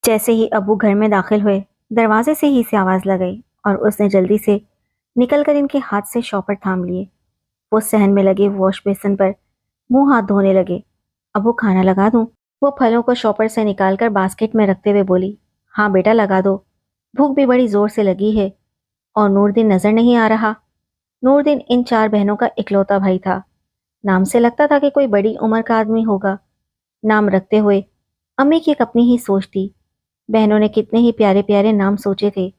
جیسے ہی ابو گھر میں داخل ہوئے دروازے سے ہی سے آواز لگئی اور اس نے جلدی سے نکل کر ان کے ہاتھ سے شاپر تھام لیے۔ وہ صحن میں لگے واش بیسن پر منہ ہاتھ دھونے لگے۔ ابو کھانا لگا دوں؟ وہ پھلوں کو شاپر سے نکال کر باسکٹ میں رکھتے ہوئے بولی، ہاں بیٹا لگا دو، بھوک بھی بڑی زور سے لگی ہے۔ اور نور دن نظر نہیں آ رہا؟ نور دن ان 4 بہنوں کا اکلوتا بھائی تھا۔ نام سے لگتا تھا کہ کوئی بڑی عمر کا آدمی ہوگا۔ نام رکھتے ہوئے امی کی ایک اپنی ہی سوچ تھی۔ بہنوں نے کتنے ہی پیارے پیارے نام سوچے تھے،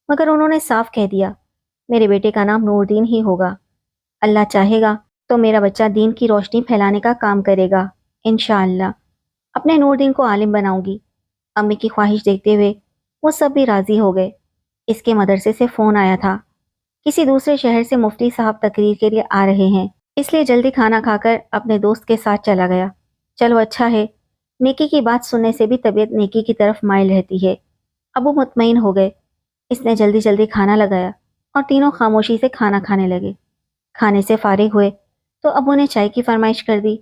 مگر انہوں نے صاف کہہ دیا میرے بیٹے کا نام نور دین ہی ہوگا۔ اللہ چاہے گا تو میرا بچہ دین کی روشنی پھیلانے کا کام کرے گا انشاءاللہ۔ اپنے نور دین کو عالم بناؤں گی۔ امی کی خواہش دیکھتے ہوئے وہ سب بھی راضی ہو گئے۔ اس کے مدرسے سے فون آیا تھا، کسی دوسرے شہر سے مفتی صاحب تقریر کے لیے آ رہے ہیں، اس لیے جلدی کھانا کھا کر اپنے دوست کے ساتھ چلا گیا۔ چلو اچھا ہے، نیکی کی بات سننے سے بھی طبیعت نیکی کی طرف مائل رہتی ہے۔ ابو مطمئن ہو گئے۔ اس نے جلدی جلدی کھانا لگایا اور تینوں خاموشی سے کھانا کھانے لگے۔ کھانے سے فارغ ہوئے تو ابو نے چائے کی فرمائش کر دی۔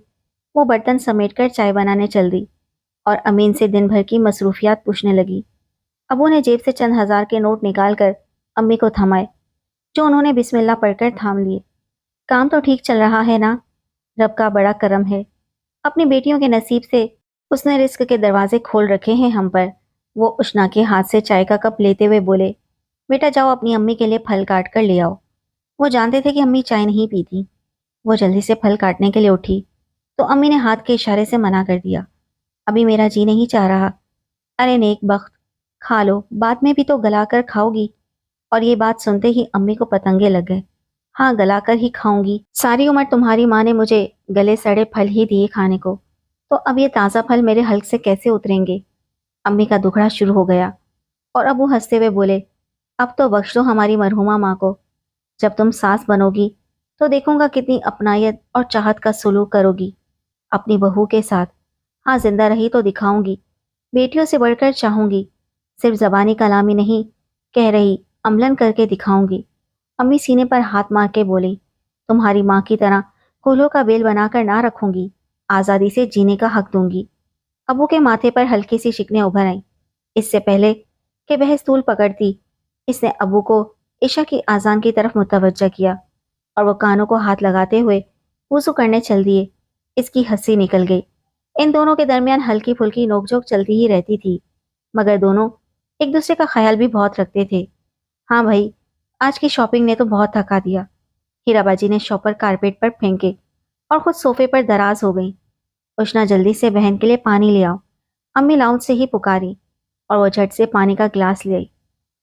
وہ برتن سمیٹ کر چائے بنانے چل دی اور امین سے دن بھر کی مصروفیات پوچھنے لگی۔ ابو نے جیب سے چند ہزار کے نوٹ نکال کر امی کو تھمائے، جو انہوں نے بسم اللہ پڑھ کر تھام لیے۔ کام تو ٹھیک چل رہا ہے نا؟ رب کا بڑا کرم ہے، اپنی بیٹیوں کے نصیب سے اس نے رزق کے دروازے کھول رکھے ہیں ہم پر۔ وہ اشنا کے ہاتھ سے چائے کا کپ لیتے ہوئے بولے، بیٹا جاؤ اپنی امی کے لیے پھل کاٹ کر لے آؤ۔ وہ جانتے تھے کہ امی چائے نہیں پیتی۔ وہ جلدی سے پھل کاٹنے کے لیے اٹھی تو امی نے ہاتھ کے اشارے سے منع کر دیا، ابھی میرا جی نہیں چاہ رہا۔ ارے نیک بخت، کھا لو، بعد میں بھی تو گلا کر کھاؤ گی۔ اور یہ بات سنتے ہی امی کو پتنگے لگ گئے۔ ہاں گلا کر ہی کھاؤں گی، ساری عمر تمہاری ماں نے مجھے گلے سڑے پھل ہی دیے کھانے کو، تو اب یہ تازہ پھل میرے حلق سے کیسے اتریں گے؟ امی کا دکھڑا شروع ہو گیا اور ابو ہنستے ہوئے بولے، اب تو بخش دو ہماری مرحومہ ماں کو۔ جب تم ساس بنو گی تو دیکھوں گا کتنی اپنائیت اور چاہت کا سلوک کرو گی اپنی بہو کے ساتھ۔ ہاں زندہ رہی تو دکھاؤں گی، بیٹیوں سے بڑھ کر چاہوں گی، صرف زبانی کلامی نہیں کہہ رہی، عملاً کر کے دکھاؤں گی۔ امی سینے پر ہاتھ مار کے بولی، تمہاری ماں کی طرح کولہوں کا بیل بنا کر نہ رکھوں گی، آزادی سے جینے کا حق دوں گی۔ ابو کے ماتھے پر ہلکی سی شکنیں ابھر آئیں۔ اس سے پہلے کہ بحث طول پکڑتی، اس نے ابو کو عشاء کی اذان کی طرف متوجہ کیا اور وہ کانوں کو ہاتھ لگاتے ہوئے وضو کرنے چل دیے۔ اس کی ہنسی نکل گئی۔ ان دونوں کے درمیان ہلکی پھلکی نوک جھوک چلتی ہی رہتی تھی، مگر دونوں ایک دوسرے کا خیال بھی بہت رکھتے تھے۔ ہاں بھائی، آج کی شاپنگ نے تو بہت تھکا دیا۔ ہیرا باجی نے شاپر کارپیٹ پر پھینکے اور خود صوفے پر دراز ہو گئی۔ اشنا جلدی سے بہن کے لیے پانی لے آؤ، امی لاؤنج سے ہی پکاری اور وہ جھٹ سے پانی کا گلاس لے آئی۔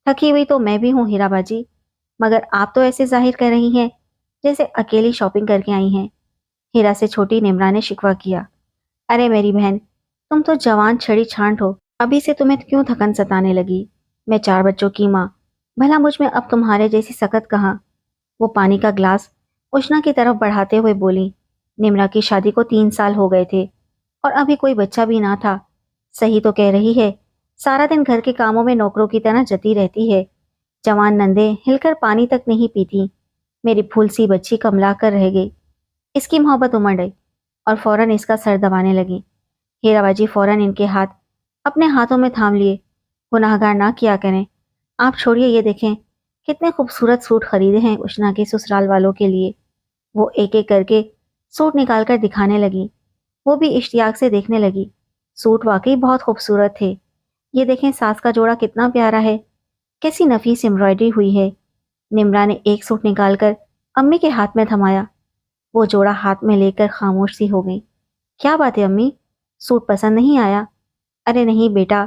تھکی ہوئی تو میں بھی ہوں ہیرا باجی، مگر آپ تو ایسے ظاہر کر رہی ہیں جیسے اکیلی شاپنگ کر کے آئی ہیں۔ ہیرا سے چھوٹی نمرا نے شکوہ کیا، ارے میری بہن، تم تو جوان چھڑی چھانٹ ہو، ابھی سے تمہیں کیوں تھکن ستانے لگی؟ میں 4 بچوں کی ماں، بھلا مجھ میں اب تمہارے جیسی سکت کہاں؟ وہ پانی کا گلاس اشنا کی طرف بڑھاتے ہوئے بولی، نمرا کی شادی کو 3 سال ہو گئے تھے اور ابھی کوئی بچہ بھی نہ تھا۔ صحیح تو کہہ رہی ہے، سارا دن گھر کے کاموں میں نوکروں کی طرح جتی رہتی ہے۔ جوان نندے ہل کر پانی تک نہیں پیتی۔ میری پھول سی بچی کملا کر رہ گئی۔ اس کی محبت امڑ گئی اور فوراً اس کا سر دبانے لگی۔ ہیرا باجی فوراً ان کے ہاتھ اپنے ہاتھوں میں تھام لیے، گناہگار نہ کیا کریں، آپ چھوڑیے، یہ دیکھیں کتنے خوبصورت سوٹ خریدے ہیں اشنا کے سسرال والوں کے لیے۔ وہ ایک ایک کر کے سوٹ نکال کر دکھانے لگی۔ وہ بھی اشتیاق سے دیکھنے لگی۔ سوٹ واقعی بہت خوبصورت تھے۔ یہ دیکھیں ساس کا جوڑا کتنا پیارا ہے، کیسی نفیس امبرائڈری ہوئی ہے۔ نمرا نے ایک سوٹ نکال کر امی کے ہاتھ میں تھمایا۔ وہ جوڑا ہاتھ میں لے کر خاموش سی ہو گئی۔ کیا بات ہے امی، سوٹ پسند نہیں آیا؟ ارے نہیں بیٹا،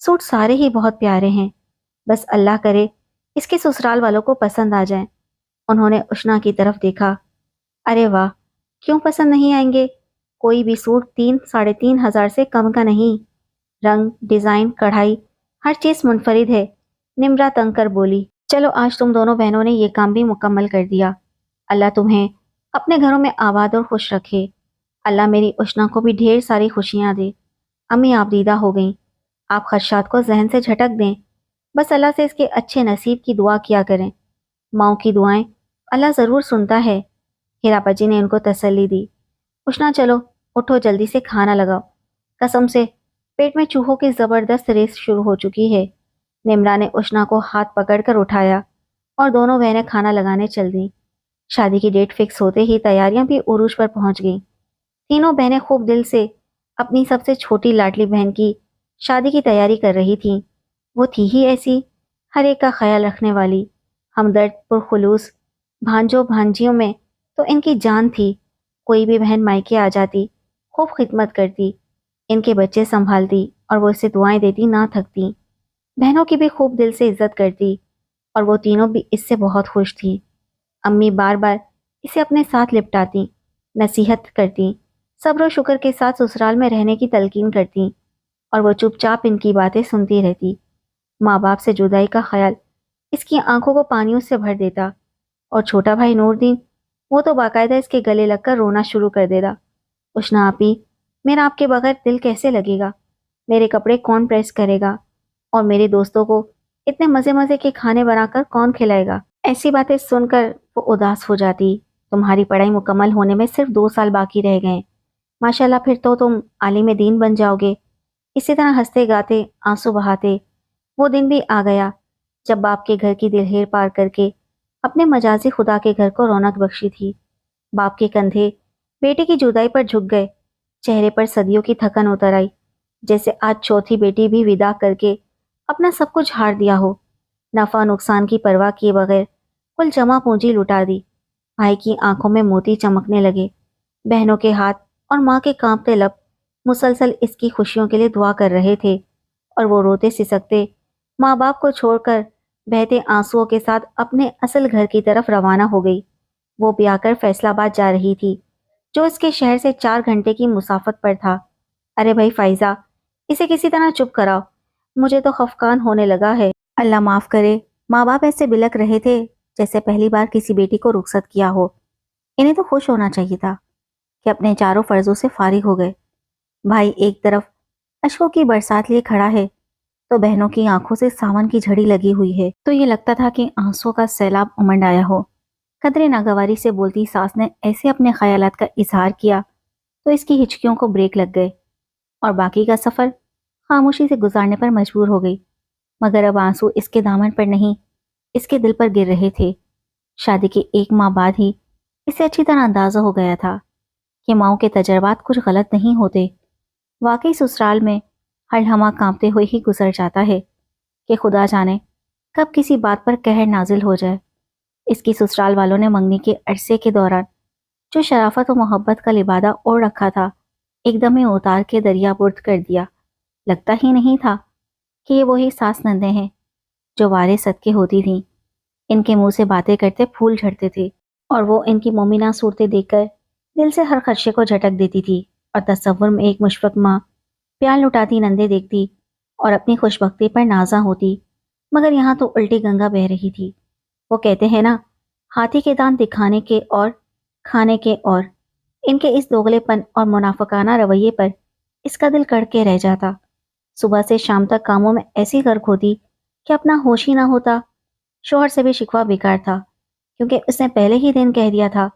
سوٹ سارے ہی بہت پیارے ہیں، بس اللہ کرے اس کے سسرال والوں کو پسند آ جائیں۔ انہوں نے اشنا کی طرف دیکھا۔ ارے واہ، کیوں پسند نہیں آئیں گے؟ کوئی بھی سوٹ 3-3.5 ہزار سے کم کا نہیں۔ رنگ، ڈیزائن، کڑھائی، ہر چیز منفرد ہے۔ نمرا تنگ کر بولی، چلو آج تم دونوں بہنوں نے یہ کام بھی مکمل کر دیا۔ اللہ تمہیں اپنے گھروں میں آباد اور خوش رکھے۔ اللہ میری اشنا کو بھی ڈھیر ساری خوشیاں دے۔ امی آپ دیدہ ہو گئیں، آپ خدشات کو ذہن سے جھٹک دیں، بس اللہ سے اس کے اچھے نصیب کی دعا کیا کریں۔ ماؤں کی دعائیں اللہ ضرور سنتا ہے۔ ہیرا باجی نے ان کو تسلی دی۔ اشنا چلو اٹھو، جلدی سے کھانا لگاؤ، قسم سے پیٹ میں چوہوں کی زبردست ریس شروع ہو چکی ہے۔ نمرا نے اشنا کو ہاتھ پکڑ کر اٹھایا اور دونوں بہنیں کھانا لگانے چل دیں۔ شادی کی ڈیٹ فکس ہوتے ہی تیاریاں بھی عروج پر پہنچ گئیں۔ تینوں بہنیں خوب دل سے اپنی سب سے چھوٹی لاڈلی بہن کی شادی کی تیاری کر رہی تھیں۔ وہ تھی ہی ایسی، ہر ایک کا خیال رکھنے والی، ہمدرد، پرخلوص۔ بھانجوں بھانجیوں میں تو ان کی جان تھی۔ کوئی بھی بہن مائکے آ جاتی، خوب خدمت کرتی، ان کے بچے سنبھالتی اور وہ اسے دعائیں دیتی نہ تھکتی۔ بہنوں کی بھی خوب دل سے عزت کرتی اور وہ تینوں بھی اس سے بہت خوش تھی۔ امی بار بار اسے اپنے ساتھ لپٹاتی، نصیحت کرتی، صبر و شکر کے ساتھ سسرال میں رہنے کی تلقین کرتی اور وہ چپ چاپ ان کی باتیں سنتی رہتی۔ ماں باپ سے جدائی کا خیال اس کی آنکھوں کو پانیوں سے بھر دیتا اور چھوٹا بھائی نور دین، وہ تو باقاعدہ اس کے گلے لگ کر رونا شروع کر دیتا۔ اشنا آپی، میرا آپ کے بغیر دل کیسے لگے گا؟ میرے کپڑے کون پریس کرے گا؟ اور میرے دوستوں کو اتنے مزے مزے کے کھانے بنا کر کون کھلائے گا؟ ایسی باتیں سن کر وہ اداس ہو جاتی۔ تمہاری پڑھائی مکمل ہونے میں صرف 2 سال باقی رہ گئے، ماشاءاللہ پھر تو تم عالم دین بن جاؤ گے۔ اسی طرح ہنستے گاتے آنسو بہاتے وہ دن بھی آ گیا جب باپ کے گھر کی دلہیر پار کر کے اپنے مجازی خدا کے گھر کو رونق بخشی تھی۔ باپ کے کندھے بیٹی کی جدائی پر جھک گئے، چہرے پر صدیوں کی تھکن اتر آئی، جیسے آج چوتھی بیٹی بھی ودا کر کے اپنا سب کچھ ہار دیا ہو۔ نفع نقصان کی پرواہ کیے بغیر کل جمع پونجی لٹا دی۔ بھائی کی آنکھوں میں موتی چمکنے لگے، بہنوں کے ہاتھ اور ماں کے کانپتے لب مسلسل اس کی خوشیوں کے لیے دعا کر رہے تھے، اور وہ روتے سسکتے ماں باپ کو چھوڑ کر بہتے آنسوؤں کے ساتھ اپنے اصل گھر کی طرف روانہ ہو گئی۔ وہ بیاہ کر فیصل آباد جا رہی تھی، جو اس کے شہر سے 4 گھنٹے کی مسافت پر تھا۔ ارے بھائی فائزہ، اسے کسی طرح چپ کراؤ، مجھے تو خفقان ہونے لگا ہے۔ اللہ معاف کرے، ماں باپ ایسے بلک رہے تھے جیسے پہلی بار کسی بیٹی کو رخصت کیا ہو۔ انہیں تو خوش ہونا چاہیے تھا کہ اپنے چاروں فرضوں سے فارغ ہو گئے۔ بھائی ایک طرف اشکوں کی برسات لیے کھڑا ہے تو بہنوں کی آنکھوں سے ساون کی جھڑی لگی ہوئی ہے، تو یہ لگتا تھا کہ آنسوں کا سیلاب امنڈ آیا ہو۔ قدرے ناگواری سے بولتی ساس نے ایسے اپنے خیالات کا اظہار کیا تو اس کی ہچکیوں کو بریک لگ گئے اور باقی کا سفر خاموشی سے گزارنے پر مجبور ہو گئی۔ مگر اب آنسو اس کے دامن پر نہیں، اس کے دل پر گر رہے تھے۔ شادی کے 1 ماہ بعد ہی اسے اچھی طرح اندازہ ہو گیا تھا کہ ماؤں کے تجربات کچھ غلط نہیں ہوتے۔ واقعی سسرال میں ہر لمحہ کانپتے ہوئے ہی گزر جاتا ہے کہ خدا جانے کب کسی بات پر قہر نازل ہو جائے۔ اس کی سسرال والوں نے منگنی کے عرصے کے دوران جو شرافت و محبت کا لبادہ اوڑھ رکھا تھا، ایک دم میں اتار کے دریا برد کر دیا۔ لگتا ہی نہیں تھا کہ یہ وہی ساس نندیں ہیں جو وارے صدقے ہوتی تھیں۔ ان کے منہ سے باتیں کرتے پھول جھڑتے تھے اور وہ ان کی مومنہ صورتیں دیکھ کر دل سے ہر خدشے کو جھٹک دیتی تھی، اور تصور میں ایک مشفق ماں پیال لٹاتی نندے دیکھتی اور اپنی خوش بختی پر نازاں ہوتی۔ مگر یہاں تو الٹی گنگا بہہ رہی تھی۔ وہ کہتے ہیں نا، ہاتھی کے دانت دکھانے کے اور کھانے کے اور۔ ان کے اس دوغلے پن اور منافقانہ رویے پر اس کا دل کڑ کے رہ جاتا۔ صبح سے شام تک کاموں میں ایسی غرق ہوتی کہ اپنا ہوش ہی نہ ہوتا۔ شوہر سے بھی شکوہ بیکار تھا، کیونکہ اس نے پہلے ہی دن کہہ دیا تھا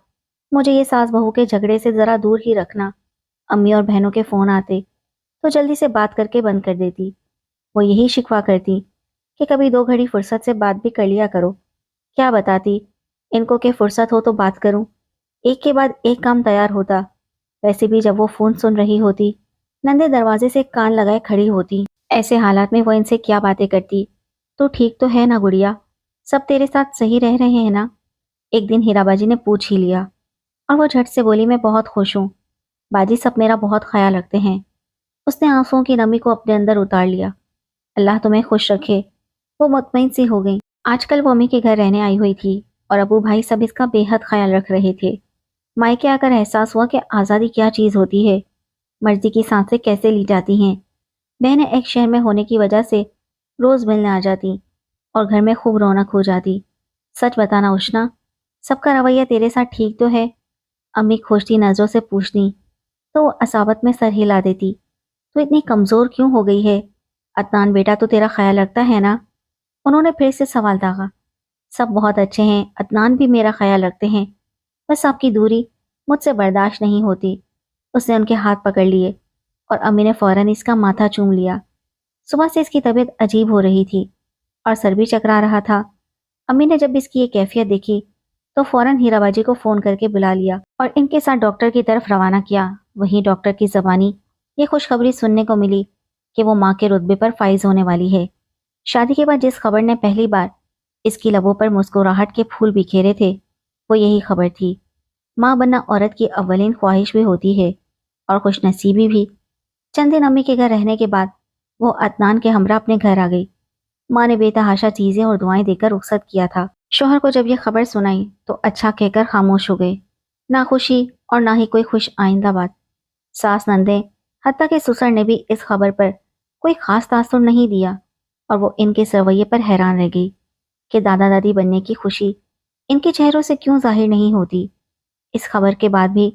مجھے یہ ساس بہو کے جھگڑے سے ذرا دور ہی رکھنا۔ امی اور بہنوں کے فون آتے تو جلدی سے بات کر کے بند کر دیتی۔ وہ یہی شکوہ کرتی کہ کبھی 2 گھڑی فرصت سے بات بھی کر لیا کرو۔ کیا بتاتی ان کو کہ فرصت ہو تو بات کروں؟ ایک کے بعد ایک کام تیار ہوتا۔ ویسے بھی جب وہ فون سن رہی ہوتی، نندے دروازے سے کان لگائے کھڑی ہوتی۔ ایسے حالات میں وہ ان سے کیا باتیں کرتی؟ تو ٹھیک تو ہے نا گڑیا؟ سب تیرے ساتھ صحیح رہ رہے ہیں نا؟ ایک دن ہیرا باجی نے پوچھ ہی لیا اور وہ جھٹ سے بولی میں بہت خوش ہوں، باجی سب میرا بہت خیال رکھتے ہیں۔ اس نے آنسوؤں کی نمی کو اپنے اندر اتار لیا۔ اللہ تمہیں خوش رکھے۔ وہ مطمئن سی ہو گئی۔ آج کل وہ امی کے گھر رہنے آئی ہوئی تھی اور ابو بھائی سب اس کا بے حد خیال رکھ رہے تھے۔ مائکے آ کر احساس ہوا کہ آزادی کیا چیز ہوتی ہے، مرضی کی سانسیں کیسے لی جاتی ہیں۔ بہنیں ایک شہر میں ہونے کی وجہ سے روز ملنے آ جاتی اور گھر میں خوب رونق ہو جاتی۔ سچ بتانا اشنا، سب کا رویہ تیرے ساتھ ٹھیک تو ہے؟ امی کھوجتی نظروں سے پوچھتی تو وہ عصابت میں سر ہلا دیتی۔ تو اتنی کمزور کیوں ہو گئی ہے؟ عدنان بیٹا تو تیرا خیال رکھتا ہے نا؟ انہوں نے پھر سے سوال داغا۔ سب بہت اچھے ہیں، عدنان بھی میرا خیال رکھتے ہیں، بس آپ کی دوری مجھ سے برداشت نہیں ہوتی۔ اس نے ان کے ہاتھ پکڑ لیے اور امی نے فوراً اس کا ماتھا چوم لیا۔ صبح سے اس کی طبیعت عجیب ہو رہی تھی اور سر بھی چکرا رہا تھا۔ امی نے جب اس کی یہ کیفیت دیکھی تو فوراً ہیرا باجی کو فون کر کے بلا لیا اور ان کے ساتھ ڈاکٹر کی طرف روانہ کیا۔ وہیں ڈاکٹر کی زبانی یہ خوشخبری سننے کو ملی کہ وہ ماں کے رتبے پر فائز ہونے والی ہے۔ شادی کے بعد جس خبر نے پہلی بار اس کی لبوں پر مسکراہٹ کے پھول بکھیرے تھے وہ یہی خبر تھی۔ ماں بننا عورت کی اولین خواہش بھی ہوتی ہے اور خوش نصیبی بھی۔ چند دن امی کے گھر رہنے کے بعد وہ عدنان کے ہمراہ اپنے گھر آ گئی۔ ماں نے بے تحاشا چیزیں اور دعائیں دے کر رخصت کیا تھا۔ شوہر کو جب یہ خبر سنائی تو اچھا کہہ کر خاموش ہو گئے۔ نہ خوشی اور نہ ہی کوئی خوش آئندہ بات۔ ساس نندیں حتیٰ کہ سسر نے بھی اس خبر پر کوئی خاص تاثر نہیں دیا اور وہ ان کے رویے پر حیران رہ گئی کہ دادا دادی بننے کی خوشی ان کے چہروں سے کیوں ظاہر نہیں ہوتی۔ اس خبر کے بعد بھی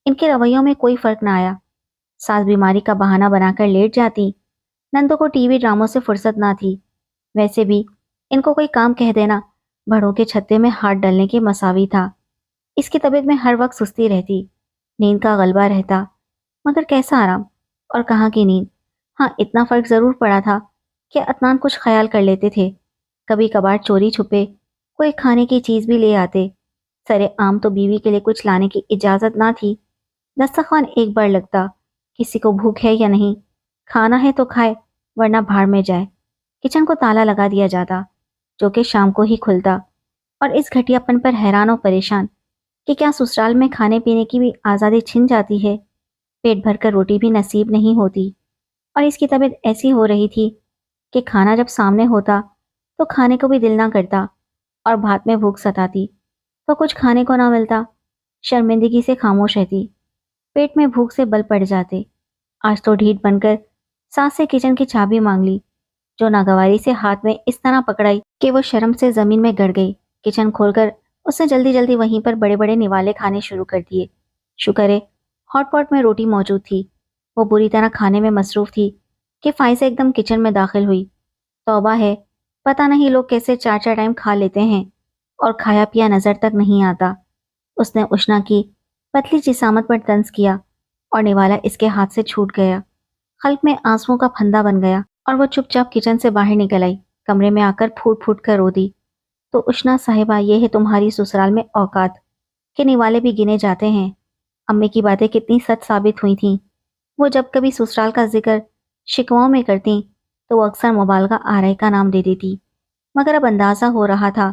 ان کے رویوں میں کوئی فرق نہ آیا۔ ساس بیماری کا بہانہ بنا کر لیٹ جاتی، نندوں کو ٹی وی ڈراموں سے فرصت نہ تھی۔ ویسے بھی ان کو کوئی کام کہہ دینا بڑوں کے چھتے میں ہاتھ ڈالنے کے مساوی تھا۔ اس کی طبیعت میں ہر وقت سستی رہتی، نیند کا غلبہ رہتا، مگر کیسا آرام اور کہاں کی نیند۔ ہاں اتنا فرق ضرور پڑا تھا کہ عدنان کچھ خیال کر لیتے تھے۔ کبھی کبھار چوری چھپے کوئی کھانے کی چیز بھی لے آتے۔ سرے عام تو بیوی کے لیے کچھ لانے کی اجازت نہ تھی۔ دسترخوان ایک بار لگتا، کسی کو بھوک ہے یا نہیں، کھانا ہے تو کھائے ورنہ بھاڑ میں جائے۔ کچن کو تالا لگا دیا جاتا جو کہ شام کو ہی کھلتا، اور اس گھٹیا پن پر حیران و پریشان کہ کیا سسرال میں کھانے پینے کی بھی آزادی چھن جاتی ہے، پیٹ بھر کر روٹی بھی نصیب نہیں ہوتی۔ اور اس کی طبیعت ایسی ہو رہی تھی کہ کھانا جب سامنے ہوتا تو کھانے کو بھی دل نہ کرتا، اور بھات میں بھوک ستاتی تو کچھ کھانے کو نہ ملتا، شرمندگی سے خاموش رہتی، پیٹ میں بھوک سے بل پڑ جاتے۔ آج تو ڈھیٹ بن کر ساس سے کچن کی چابی مانگ لی، جو ناگواری سے ہاتھ میں اس طرح پکڑائی کہ وہ شرم سے زمین میں گڑ گئی۔ کچن کھول کر اس نے جلدی جلدی وہیں پر بڑے بڑے نوالے کھانے شروع کر دیے۔ شکر ہے ہاٹ پاٹ میں روٹی موجود تھی۔ وہ بری طرح کھانے میں مصروف تھی کہ فائزہ ایک دم کچن میں داخل ہوئی۔ توبہ ہے، پتہ نہیں لوگ کیسے چار چار ٹائم کھا لیتے ہیں اور کھایا پیا نظر تک نہیں آتا۔ اس نے اشنا کی پتلی جسامت پر طنز کیا اور نوالا اس کے ہاتھ سے چھوٹ گیا۔ خلق میں آنسوؤں کا پھندا بن گیا اور وہ چپ چاپ کچن سے باہر نکل آئی، کمرے میں آ کر پھوٹ پھوٹ کر رو دی۔ تو اشنا صاحبہ، یہ ہے تمہاری سسرال میں اوقات کہ نوالے بھی گنے جاتے ہیں۔ امی کی باتیں کتنی سچ ثابت ہوئی تھیں۔ وہ جب کبھی سسرال کا ذکر شکواؤں میں کرتی تو وہ اکثر مبالغہ آرائی کا نام دے دیتی، مگر اب اندازہ ہو رہا تھا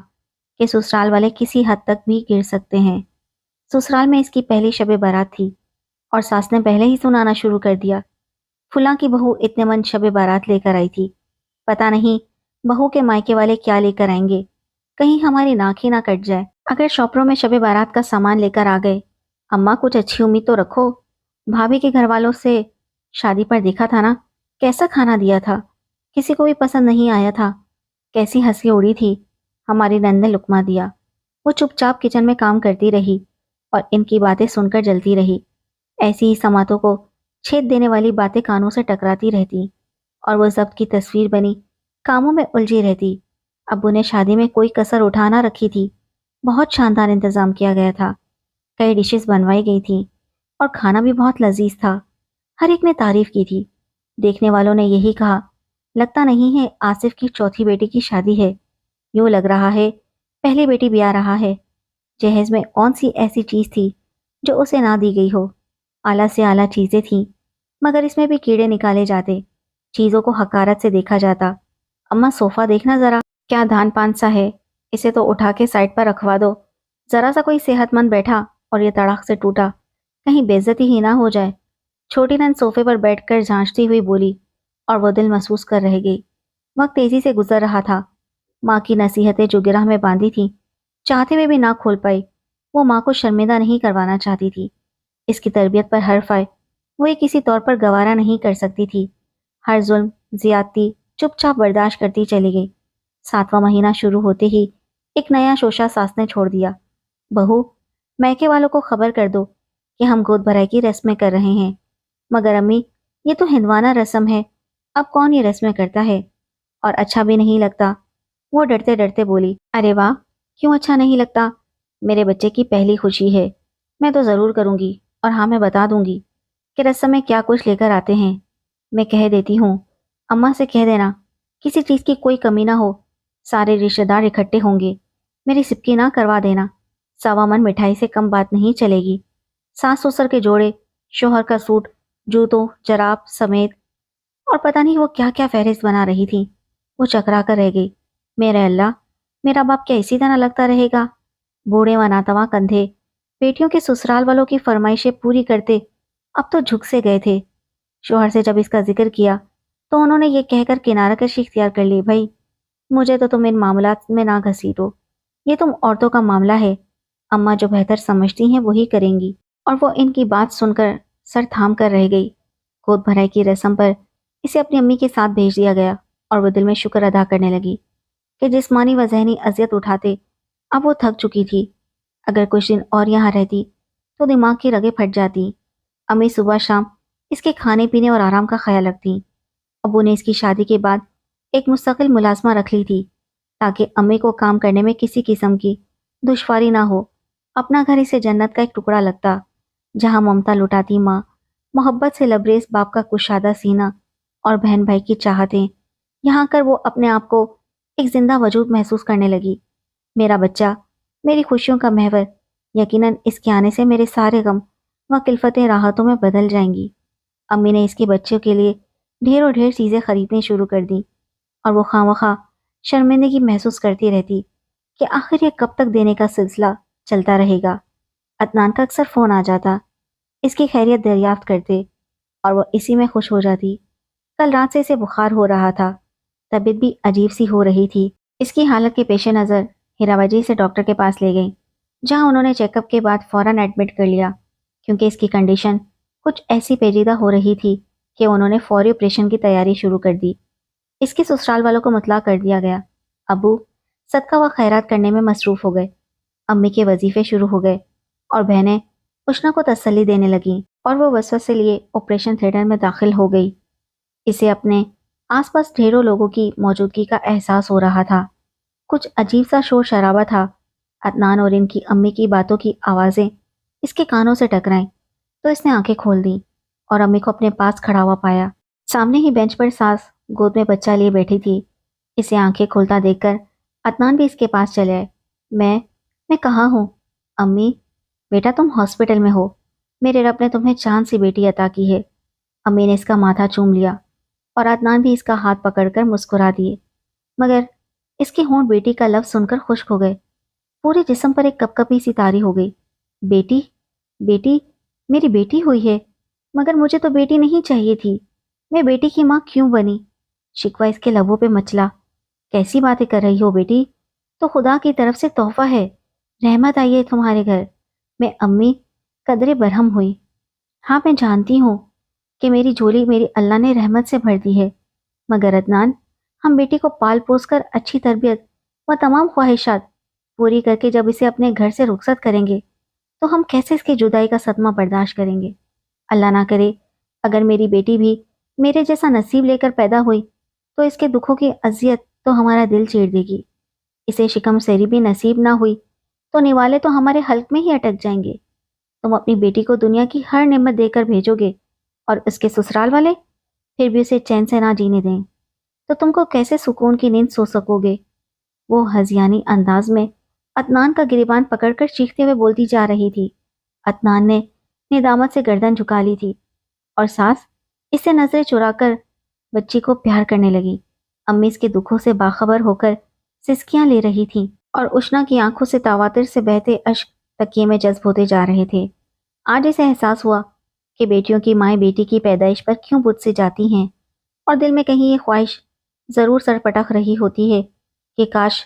کہ سسرال والے کسی حد تک بھی گر سکتے ہیں۔ سسرال میں اس کی پہلی شب بارات تھی اور ساس نے پہلے ہی سنانا شروع کر دیا، فلاں کی بہو اتنے من شب بارات لے کر آئی تھی، پتہ نہیں بہو کے مائکے والے کیا لے کر آئیں گے، کہیں ہماری ناک ہی نہ کٹ جائے۔ اگر شاپروں میں شب بارات کا سامان لے کر آ گئے، اماں کچھ اچھی امید تو رکھو۔ بھابھی کے گھر والوں سے شادی پر دیکھا تھا نا، کیسا کھانا دیا تھا، کسی کو بھی پسند نہیں آیا تھا، کیسی ہنسی اڑی تھی۔ ہماری نند نے لقمہ دیا۔ وہ چپ چاپ کچن میں کام کرتی رہی اور ان کی باتیں سن کر جلتی رہی۔ ایسی ہی سماعتوں کو چھید دینے والی باتیں کانوں سے ٹکراتی رہتی اور وہ ضبط کی تصویر بنی کاموں میں الجھی رہتی۔ ابو نے شادی میں کوئی کسر اٹھا نہ رکھی تھی، بہت شاندار انتظام کیا گیا تھا، کئی ڈشز بنوائی گئی تھیں اور کھانا بھی بہت لذیذ تھا۔ ہر ایک نے تعریف کی تھی۔ دیکھنے والوں نے یہی کہا، لگتا نہیں ہے آصف کی چوتھی بیٹی کی شادی ہے، یوں لگ رہا ہے پہلی بیٹی بھی آ رہا ہے۔ جہیز میں کون سی ایسی چیز تھی جو اسے نہ دی گئی ہو؟ اعلیٰ سے اعلیٰ چیزیں تھیں، مگر اس میں بھی کیڑے نکالے جاتے، چیزوں کو حقارت سے دیکھا جاتا۔ اماں صوفہ دیکھنا ذرا، کیا دھان پان سا ہے، اسے تو اٹھا کے سائڈ پر رکھوا دو، ذرا سا کوئی صحت مند بیٹھا اور یہ تڑاک سے ٹوٹا، کہیں بے عزتی ہی نہ ہو جائے۔ چھوٹی نند صوفے پر بیٹھ کر جھانچتی ہوئی بولی اور وہ دل محسوس کر رہ گئی۔ وقت تیزی سے گزر رہا تھا۔ ماں کی نصیحتیں جو گرہ میں باندھی تھیں، چاہتے ہوئے بھی نہ کھول پائی۔ وہ ماں کو شرمندہ نہیں کروانا چاہتی تھی۔ اس کی تربیت پر حرف آئے وہ یہ کسی طور پر گوارا نہیں کر سکتی تھی۔ ہر ظلم، زیادتی چپ چاپ برداشت کرتی چلی گئی۔ 7واں مہینہ شروع ہوتے ہی ایک نیا شوشہ ساس نے چھوڑ دیا۔ بہو، میکے والوں کو خبر کر دو کہ ہم گود بھرائی کی رسمیں کر رہے ہیں۔ مگر امی، یہ تو ہندوانہ رسم ہے، اب کون یہ رسمیں کرتا ہے، اور اچھا بھی نہیں لگتا۔ وہ ڈرتے ڈرتے بولی، ارے واہ، کیوں اچھا نہیں لگتا؟ میرے بچے کی پہلی خوشی ہے، میں تو ضرور کروں گی، اور ہاں میں بتا دوں گی کہ رسم میں کیا کچھ لے کر آتے ہیں۔ میں کہہ دیتی ہوں، اماں سے کہہ دینا کسی چیز کی کوئی کمی نہ ہو، سارے رشتہ دار اکٹھے ہوں گے، میری سبکی نہ کروا دینا، 1.25 من مٹھائی سے کم بات نہیں چلے گی۔ ساس سسر کے جوڑے، شوہر کا سوٹ، جوتوں جراب سمیت، اور پتہ نہیں وہ کیا کیا فہرست بنا رہی تھی۔ وہ چکرا کر رہ گئی۔ میرے اللہ، میرا باپ کیا اسی طرح لگتا رہے گا؟ بوڑھے و ناتواں کندھے بیٹیوں کے سسرال والوں کی فرمائشیں پوری کرتے اب تو جھک سے گئے تھے۔ شوہر سے جب اس کا ذکر کیا تو انہوں نے یہ کہہ کر کنارہ کشی اختیار کر لی، بھائی مجھے تو تم ان معاملات میں نہ گھسیٹو، یہ تم عورتوں کا معاملہ ہے، اماں جو بہتر سمجھتی ہیں وہی کریں گی۔ اور وہ ان کی بات سن کر سر تھام کر رہ گئی۔ گود بھرائی کی رسم پر اسے اپنی امی کے ساتھ بھیج دیا گیا اور وہ دل میں شکر ادا کرنے لگی کہ جسمانی و ذہنی اذیت اٹھاتے اب وہ تھک چکی تھی۔ اگر کچھ دن اور یہاں رہتی تو دماغ کی رگیں پھٹ جاتی۔ امی صبح شام اس کے کھانے پینے اور آرام کا خیال رکھتی۔ ابو نے اس کی شادی کے بعد ایک مستقل ملازمہ رکھ لی تھی تاکہ امی کو کام کرنے میں کسی قسم کی دشواری نہ ہو۔ اپنا گھر اسے جنت کا ایک ٹکڑا لگتا، جہاں ممتا لٹاتی ماں، محبت سے لبریز باپ کا کشادہ سینہ اور بہن بھائی کی چاہتیں، یہاں کر وہ اپنے آپ کو ایک زندہ وجود محسوس کرنے لگی۔ میرا بچہ، میری خوشیوں کا محور، یقیناً اس کے آنے سے میرے سارے غم و کلفتیں راحتوں میں بدل جائیں گی۔ امی نے اس کے بچوں کے لیے ڈھیر چیزیں خریدنے شروع کر دیں اور وہ خواہ شرمندگی محسوس کرتی رہتی کہ آخر یہ کب تک دینے کا سلسلہ چلتا رہے گا۔ عدنان کا اکثر فون آ جاتا، اس کی خیریت دریافت کرتے اور وہ اسی میں خوش ہو جاتی۔ کل رات سے اسے بخار ہو رہا تھا، طبیعت بھی عجیب سی ہو رہی تھی۔ اس کی حالت کے پیش نظر ہیراوجی سے ڈاکٹر کے پاس لے گئیں، جہاں انہوں نے چیک اپ کے بعد فوراً ایڈمٹ کر لیا، کیونکہ اس کی کنڈیشن کچھ ایسی پیچیدہ ہو رہی تھی کہ انہوں نے فوری آپریشن کی تیاری شروع کر دی۔ اس کے سسرال والوں کو مطلع کر دیا گیا۔ ابو صدقہ و خیرات کرنے میں مصروف ہو گئے، امی کے وظیفے شروع ہو گئے اور بہنیں اشنا کو تسلی دینے لگیں اور وہ وسوسے لیے آپریشن تھیٹر میں داخل ہو گئی۔ اسے اپنے آس پاس ڈھیروں لوگوں کی موجودگی کا احساس ہو رہا تھا۔ کچھ عجیب سا شور شرابہ تھا۔ عدنان اور ان کی امی کی باتوں کی آوازیں اس کے کانوں سے ٹکرائیں تو اس نے آنکھیں کھول دیں اور امی کو اپنے پاس کھڑا ہوا پایا۔ سامنے ہی بینچ پر ساس گود میں بچہ لیے بیٹھی تھی۔ اسے آنکھیں کھولتا دیکھ کر عدنان بھی اس کے پاس چلے آئے۔ میں کہاں ہوں؟ امی، بیٹا تم ہاسپٹل میں ہو، میرے رب نے تمہیں چاند سی بیٹی عطا کی ہے۔ امی نے اس کا ماتھا چوم لیا اور عدنان بھی اس کا ہاتھ پکڑ کر مسکرا دیے، مگر اس کے ہونٹ بیٹی کا لفظ سن کر خشک ہو گئے۔ پورے جسم پر ایک کپکپی سی طاری ہو گئی۔ بیٹی؟ بیٹی؟ میری بیٹی ہوئی ہے؟ مگر مجھے تو بیٹی نہیں چاہیے تھی، میں بیٹی کی ماں کیوں بنی؟ شکوہ اس کے لبوں پہ مچلا۔ کیسی باتیں کر رہی ہو بیٹی؟ تو خدا کی طرف سے تحفہ ہے، رحمت آئی ہے تمہارے گھر۔ میں امی قدرے برہم ہوئی۔ ہاں میں جانتی ہوں کہ میری جھولی میری اللہ نے رحمت سے بھر دی ہے، مگر عدنان، ہم بیٹی کو پال پوس کر اچھی تربیت و تمام خواہشات پوری کر کے جب اسے اپنے گھر سے رخصت کریں گے تو ہم کیسے اس کی جدائی کا صدمہ برداشت کریں گے؟ اللہ نہ کرے اگر میری بیٹی بھی میرے جیسا نصیب لے کر پیدا ہوئی تو اس کے دکھوں کی اذیت تو ہمارا دل چیر دے گی۔ اسے شکم سیری بھی نصیب نہ ہوئی تو نوالے تو ہمارے حلق میں ہی اٹک جائیں گے۔ تم اپنی بیٹی کو دنیا کی ہر نعمت دے کر بھیجو گے اور اس کے سسرال والے پھر بھی اسے چین سے نہ جینے دیں تو تم کو کیسے سکون کی نیند سو سکو گے؟ وہ ہذیانی انداز میں عدنان کا گریبان پکڑ کر چیختے ہوئے بولتی جا رہی تھی۔ عدنان نے ندامت سے گردن جھکا لی تھی اور ساس اسے نظریں چرا کر بچی کو پیار کرنے لگی۔ امی اس کے دکھوں سے باخبر ہو کر سسکیاں لے رہی تھیں اور اشنا کی آنکھوں سے تواتر سے بہتے اشک تکیے میں جذب ہوتے جا رہے تھے۔ آج اسے احساس ہوا کہ بیٹیوں کی مائیں بیٹی کی پیدائش پر کیوں بت سے جاتی ہیں، اور دل میں کہیں یہ خواہش ضرور سر پٹک رہی ہوتی ہے کہ کاش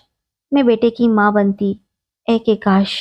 میں بیٹے کی ماں بنتی، اے کہ کاش۔